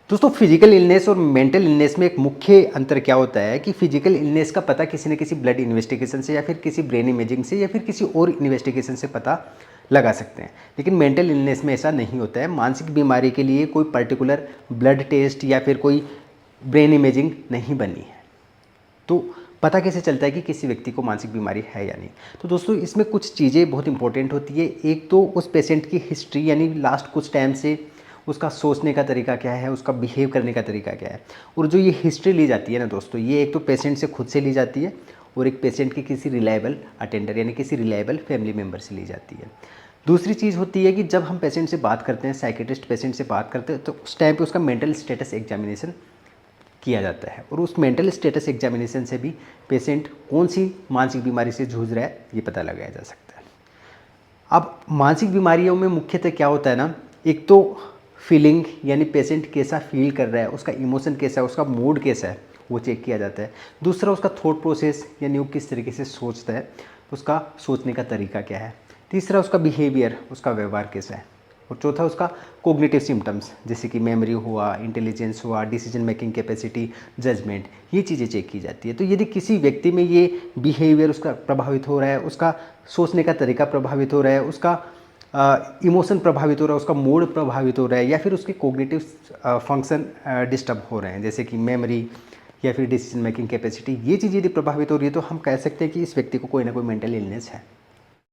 दोस्तों physical illness और mental illness में एक मुख्य अंतर क्या होता है कि फिजिकल इलनेस का पता किसी न किसी ब्लड इन्वेस्टिगेशन से या फिर किसी ब्रेन इमेजिंग से या फिर किसी और इन्वेस्टिगेशन से पता लगा सकते हैं। लेकिन मेंटल इलनेस में ऐसा नहीं होता है। मानसिक बीमारी के लिए कोई पर्टिकुलर ब्लड टेस्ट या फिर कोई ब्रेन इमेजिंग नहीं बनी है, तो पता कैसे चलता है कि किसी व्यक्ति को मानसिक बीमारी है या नहीं। तो दोस्तों इसमें कुछ चीज़ें बहुत इंपॉर्टेंट होती है। एक तो उस पेशेंट की हिस्ट्री, यानी लास्ट कुछ टाइम से उसका सोचने का तरीका क्या है, उसका बिहेव करने का तरीका क्या है। और जो ये हिस्ट्री ली जाती है ना दोस्तों, ये एक तो पेशेंट से खुद से ली जाती है और एक पेशेंट की किसी रिलायबल अटेंडर यानी किसी रिलायबल फैमिली मेम्बर से ली जाती है। दूसरी चीज़ होती है कि जब हम पेशेंट से बात करते हैं, साइकेट्रिस्ट पेशेंट से बात करते हैं, तो उस टाइम पे उसका मेंटल स्टेटस एग्जामिनेशन किया जाता है और उस मेंटल स्टेटस एग्जामिनेशन से भी पेशेंट कौन सी मानसिक बीमारी से जूझ रहा है ये पता लगाया जा सकता है। अब मानसिक बीमारियों में मुख्यतः क्या होता है ना, एक तो फीलिंग यानी पेशेंट कैसा फील कर रहा है, उसका इमोशन कैसा है, उसका मूड कैसा है, वो चेक किया जाता है। दूसरा उसका थॉट प्रोसेस यानी वो किस तरीके से सोचता है, उसका सोचने का तरीका क्या है। तीसरा उसका बिहेवियर, उसका व्यवहार कैसा है। और चौथा उसका कोग्निटिव सिम्टम्स जैसे कि मेमोरी हुआ, इंटेलिजेंस हुआ, डिसीजन मेकिंग कैपेसिटी, जजमेंट, ये चीज़ें चेक की जाती है। तो यदि किसी व्यक्ति में ये बिहेवियर उसका प्रभावित हो रहा है, उसका सोचने का तरीका प्रभावित हो रहा है, उसका इमोशन प्रभावित हो रहा है, उसका मूड प्रभावित हो रहा है, या फिर उसके कोग्निटिव फंक्शन डिस्टर्ब हो रहे हैं जैसे कि मेमोरी या फिर डिसीजन मेकिंग कैपेसिटी, ये चीज़ यदि प्रभावित हो रही है तो हम कह सकते हैं कि इस व्यक्ति को कोई ना कोई मेंटल इलनेस है।